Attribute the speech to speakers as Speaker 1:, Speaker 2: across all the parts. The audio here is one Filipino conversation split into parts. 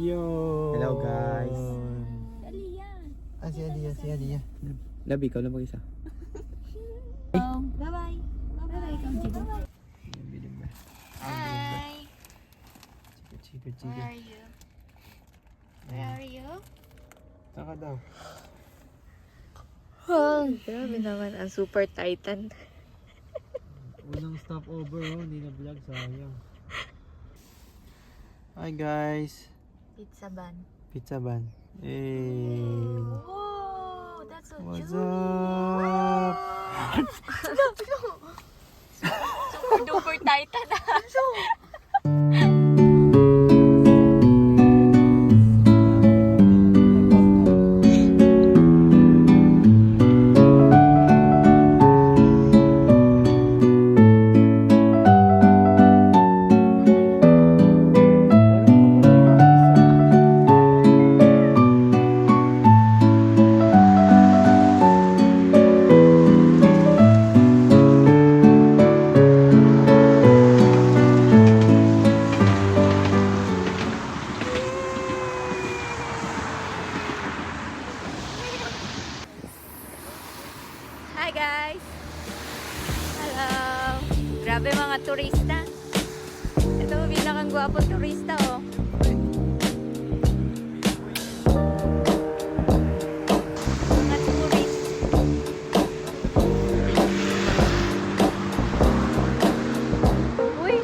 Speaker 1: Yo.
Speaker 2: Hello guys.
Speaker 1: Si Aliyah.
Speaker 2: Labi, ikaw lang mag-isa.
Speaker 3: Bye-bye. Bye-bye, Kamjibo. Hi.
Speaker 1: Chico.
Speaker 3: Where are you? Where are you?
Speaker 1: Saka daw.
Speaker 3: Oh, grabe naman ang Super Titan.
Speaker 1: Unang stopover, hindi na vlog, sayang. Hi guys.
Speaker 3: Pizza ban.
Speaker 1: Pizza van. Hey.
Speaker 3: Whoa, that's so
Speaker 1: What's
Speaker 3: juicy.
Speaker 1: up?
Speaker 3: Super duper Titan. Hi guys! Hello! Grabe mga turista. Ito, pinakang gwapong turista oh. Mga tourist. Uy!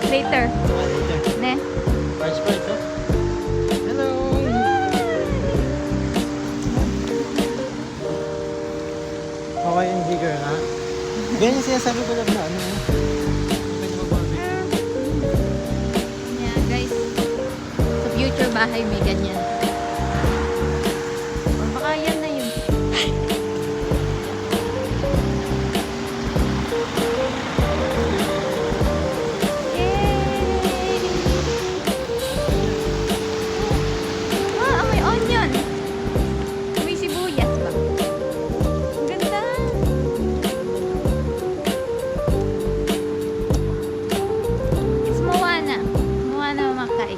Speaker 3: Later. Ne?
Speaker 1: First part, oh. Hello. Hawaiian jigger nga. Ganyan sinasabi ko lang na ano. Pwede mag-barbecue.
Speaker 3: Yeah, guys. Sa future bahay may ganyan. O baka yan na yun. Yay! Ah, may onion. May sibuyas ba? Ang ganda. It's Moana. Moana Makai.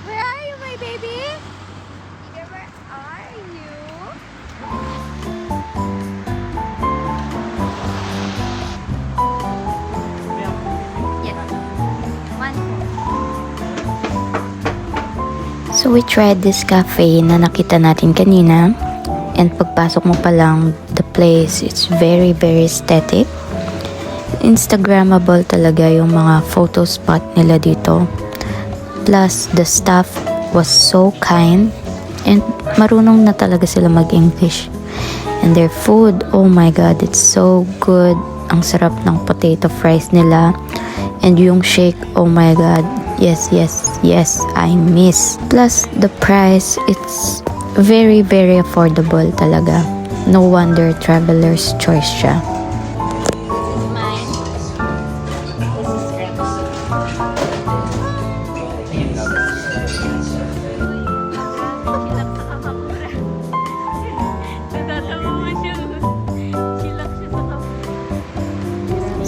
Speaker 3: Where are you, my baby? Where are you? Yes. One.
Speaker 4: So we tried this cafe na nakita natin kanina, and pagpasok mo pa lang, the place, it's very aesthetic. Instagrammable talaga yung mga photo spot nila dito. Plus, the staff was so kind and marunong na talaga sila mag-English. And their food, oh my god, it's so good. Ang sarap ng potato fries nila. And yung shake, oh my god, yes, I miss. Plus, the price, it's very, very affordable talaga. No wonder traveler's choice siya.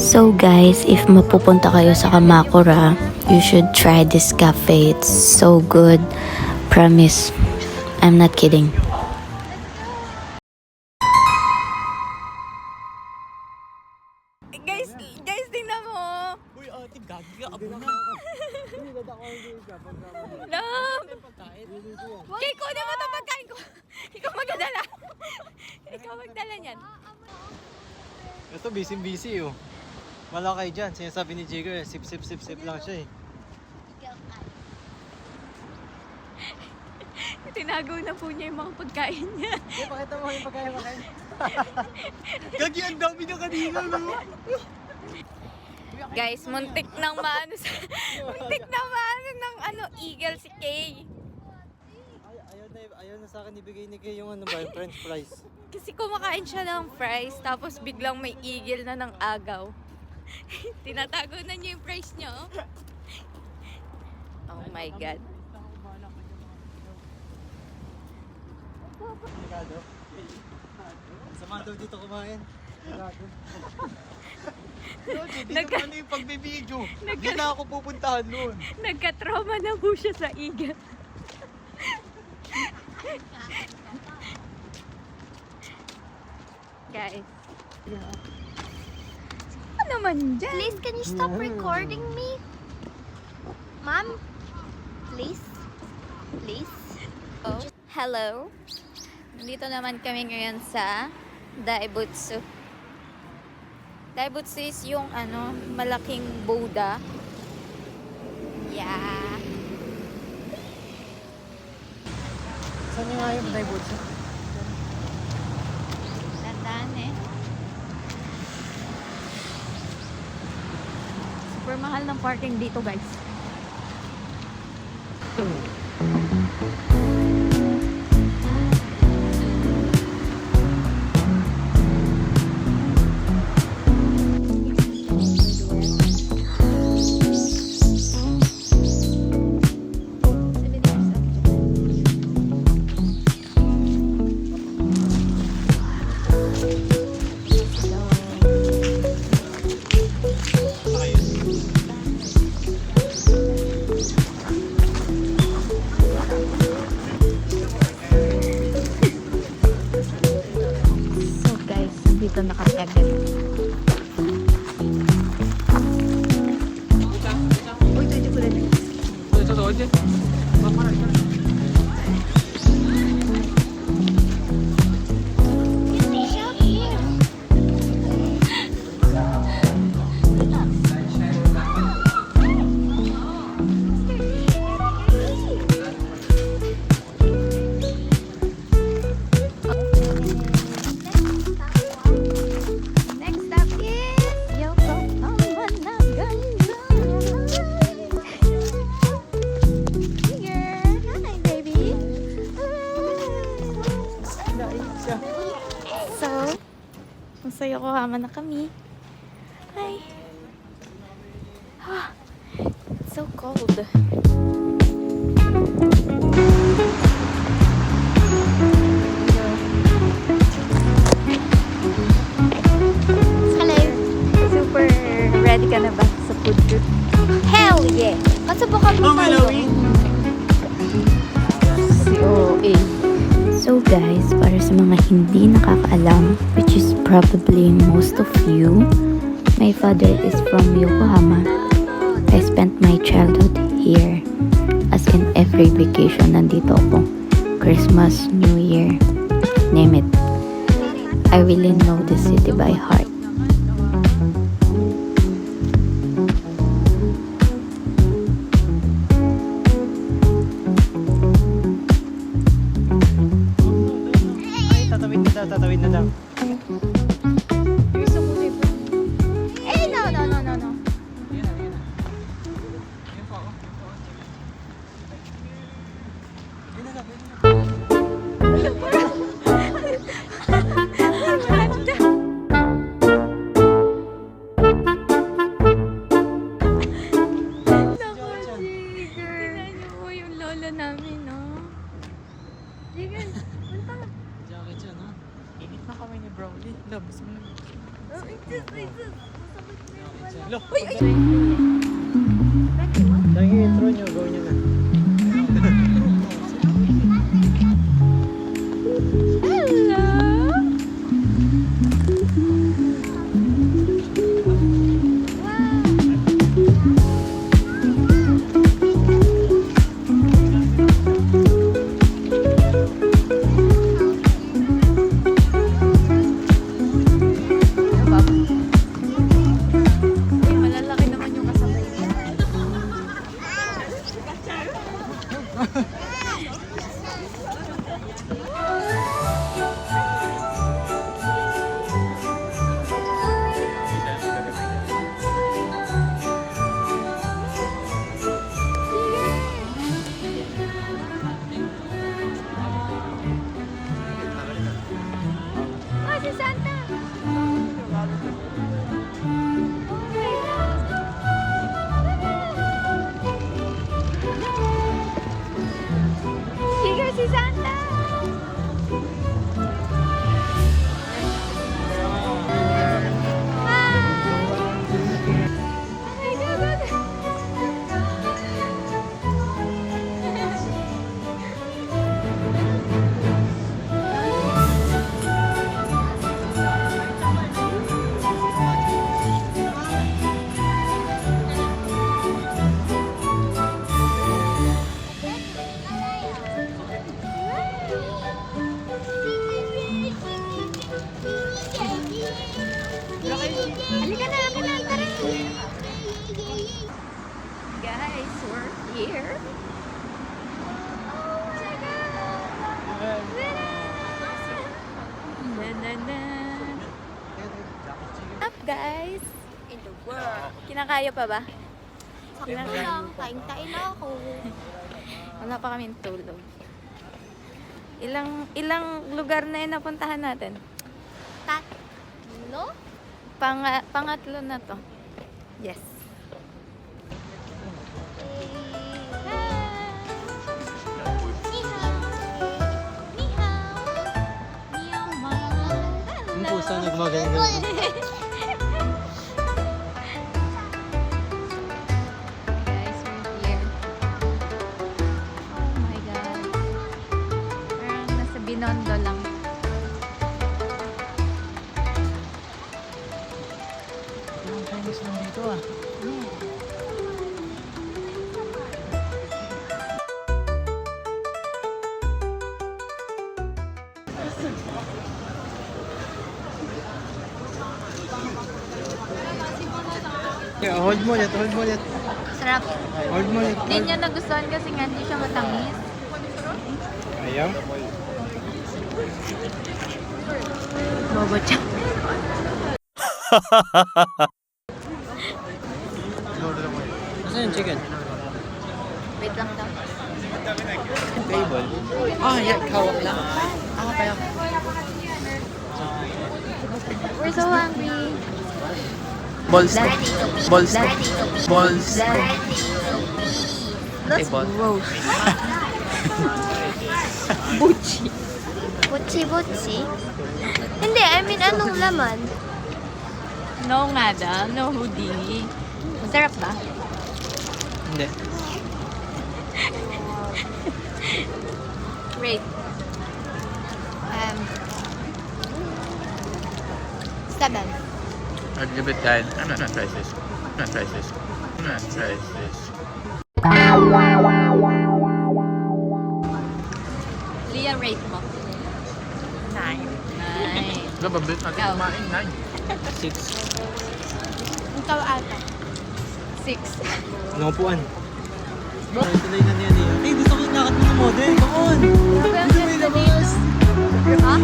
Speaker 4: So guys, if mapupunta kayo sa Kamakura, you should try this cafe. It's so good. Promise. I'm not kidding.
Speaker 3: Guys, tingnan mo.
Speaker 2: Uy, ate, gagi ako na.
Speaker 3: Love! Kay, kunin mo ito pagkain ko. Ikaw magdala. Ikaw magdala niyan.
Speaker 1: Ito, busy oh. Malakay dyan. Sinasabi ni Jigger, sip lang siya eh.
Speaker 3: Tinago na po niya yung mga pagkain niya.
Speaker 1: Pakita mo yung pagkain.
Speaker 2: Gagi, ang dami na kanina, no?
Speaker 3: Guys, muntik nang maano ng eagle si Kay.
Speaker 1: Ayaw na sa akin ibigay ni Kay yung yung french fries.
Speaker 3: Kasi kumakain siya ng fries, tapos biglang may eagle na ng agaw. Tinatago na niya yung fries niya, oh. Oh my God.
Speaker 1: Delikado. Sama daw dito kumain. Delikado.
Speaker 2: Hindi naman yung pagbibidyo. Hindi na ako pupuntahan nun.
Speaker 3: Nagka-trauma na po siya sa eagle. Guys. Ano naman dyan?
Speaker 5: Please, can you stop recording me? Mom? Please? Please?
Speaker 3: Oh, hello. Dito naman kami ngayon sa Daibutsu. Daibutsu is yung malaking Buddha. Yeah.
Speaker 1: Saan yung ayaw tayo butsa?
Speaker 3: Tandaan eh. Super mahal ng parking dito, guys. So guys, dito naka-7. Uy, tuyo ko rin. Next stop is Yokohama Naganjay. Here. Hi, baby. So, nasa Yokohama na kami. Hi. Ah, it's so cold.
Speaker 5: Hello.
Speaker 3: Super ready ka na ba sa food trip?
Speaker 5: Hell yeah! Masubukan mo tayo.
Speaker 4: So guys, para sa mga hindi nakakaalam, which is probably most of you, my father is from Yokohama. I spent my childhood here. As in every vacation, nandito ako. Christmas, New Year, name it. I really know the city by heart.
Speaker 3: Tingnan niyo po yung lolo namin, no? Jigan, punta.
Speaker 1: Jacket siya, no?
Speaker 2: Init na kami ni Brownie. Labas mo na.
Speaker 1: Look! Dahil yung intro nyo, gawin nyo na.
Speaker 3: Hello! Malalaki naman yung kasabay niya. Oh, si Santa! Here si Santa! Halika na, tara! Guys, we're here. Oh my God! Up, guys!
Speaker 5: In the world.
Speaker 3: Kinakaya pa ba?
Speaker 5: Sakto lang. Kain-kain na ako.
Speaker 3: Wala pa kaming tulog. Ilang lugar na yun napuntahan natin?
Speaker 5: Tatlo?
Speaker 3: Pangatlo na to. Yes.
Speaker 1: Yung pusa nagmagaling.
Speaker 3: Guys, we're here. Oh my God. Parang nasa Binondo lang.
Speaker 1: Ang Chinese lang dito ah. Yeah, hold mo ulit, hold mo ulit.
Speaker 3: Sarap.
Speaker 1: Hold mo ulit.
Speaker 3: Hindi niya nagustuhan kasi nga hindi siya matamis.
Speaker 1: Ayaw?
Speaker 3: Bobo siya.
Speaker 1: Nasaan yung chicken?
Speaker 3: Wait lang daw.
Speaker 1: Table.
Speaker 2: Ah, yeah. Kawak lang. Ah, kaya.
Speaker 3: We're so hungry.
Speaker 2: Balls. Balls. Balls.
Speaker 3: Let's
Speaker 2: Table.
Speaker 3: roast. Buchi.
Speaker 5: Butsi-butsi? Hindi, I mean, anong laman?
Speaker 3: No nga daw. No hoodie. Masarap ba?
Speaker 1: Hindi.
Speaker 3: Rate.
Speaker 5: 7.
Speaker 2: I'd give it 10. I'm not racist. I'm not racist. I'm not racist.
Speaker 3: Leah, rate mo. 9.
Speaker 2: Gababit natin
Speaker 3: Ikaw.
Speaker 2: kumain. 9.
Speaker 1: 6.
Speaker 5: Ikaw ata.
Speaker 3: 6.
Speaker 1: Naupuan. Tuloy na niya niya. Hey, gusto ko yung nakat ng model. Come on!
Speaker 3: Grabe ang ganda dito. Ha?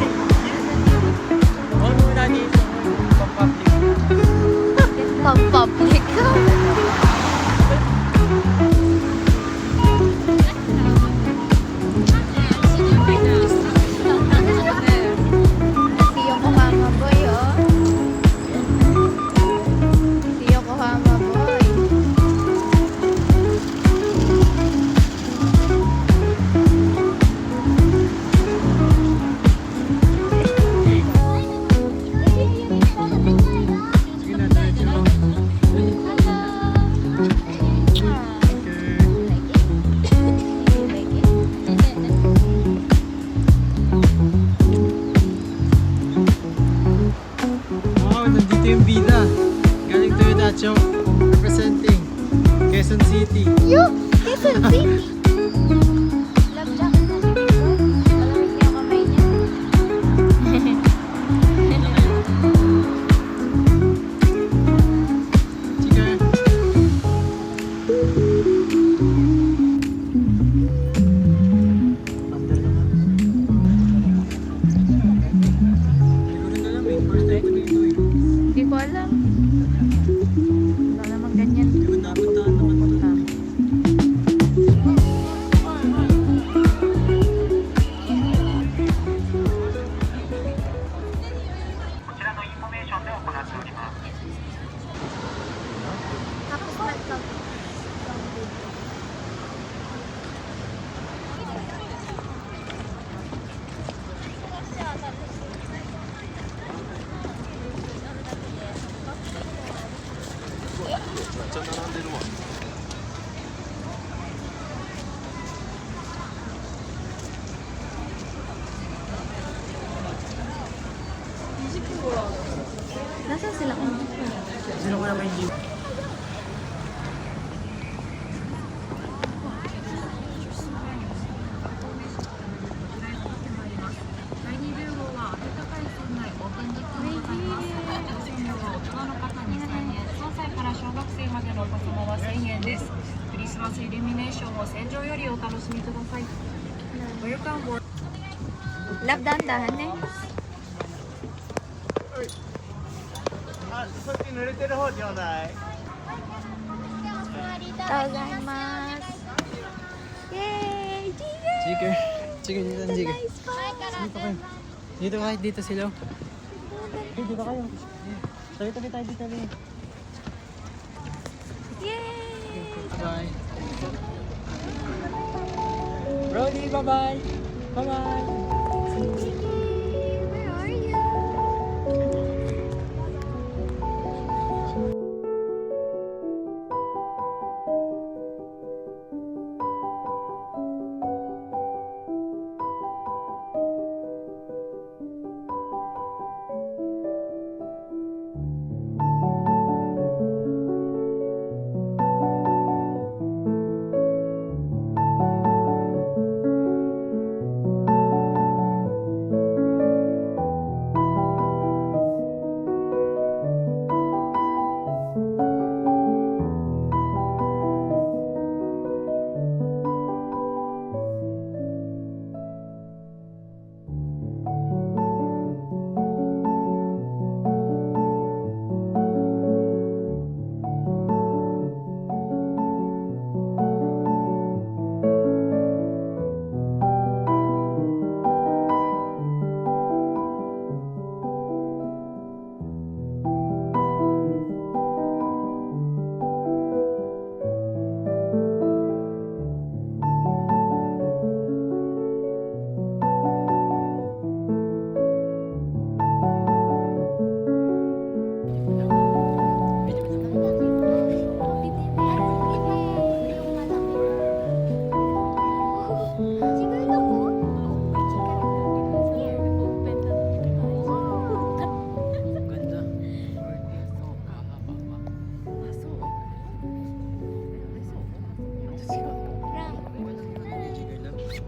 Speaker 1: Ano mo na dito?
Speaker 5: Pang-public. Yo! Quezon City! Love Jack. Malamig niya ang kamay niya.
Speaker 1: Chicken. Under na lang. Siguro na lang, first time ko dito eh.
Speaker 3: Hindi ko alam. Wala namang ganyan.
Speaker 1: Di ba napuntahan naman ito?
Speaker 5: Tapos nagkam.
Speaker 3: Nasaan sila?
Speaker 1: Sino ko na may jeep?
Speaker 3: Love, dahan-dahan eh. Tazaimasu. Yay!
Speaker 1: Chicken. Chicken dito, chicken. Dito kayo. Dito kahit dito sila. Dito kayo. Tabi-tabi tayo dito.
Speaker 3: Yay!
Speaker 1: Bye. Brody, bye-bye. Bye-bye.
Speaker 5: Where are you?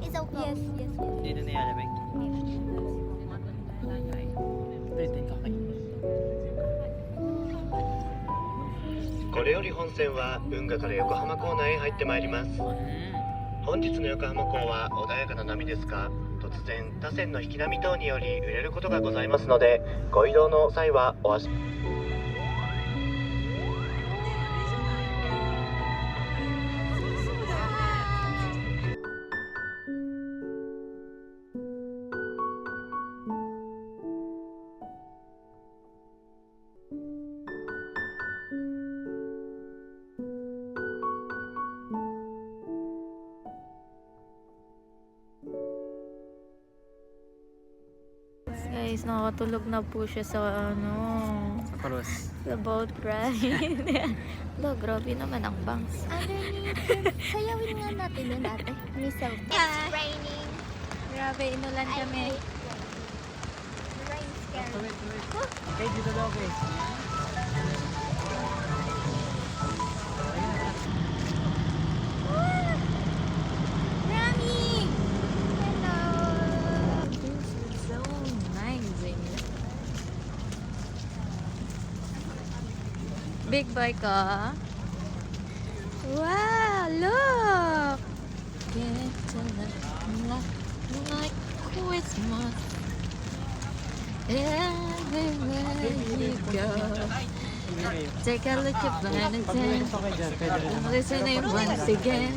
Speaker 5: It's okay. Yes, yes, yes.
Speaker 1: Dito na yan, Abeng. Pwede ka kayo.
Speaker 6: これより本線は運河から横浜港内へ入ってまいります。本日の横浜港は穏やかな波ですが、突然他線の引き波等により揺れることがございますので、ご移動の際はお足
Speaker 3: Guys, nakakatulog na po siya sa
Speaker 1: Cross.
Speaker 3: sa boat ride. Lo, grabe naman ang bangs.
Speaker 5: Underneath. Sayawin nga natin doon ate. Miss out. It's raining.
Speaker 3: Grabe, inulan kami.
Speaker 5: The rain's scary.
Speaker 1: Wait. Okay, dito daw, okay.
Speaker 3: big boy ko. Wow, look! Get to look like Christmas everywhere you go. Take a look at Valentine. Listen it once again.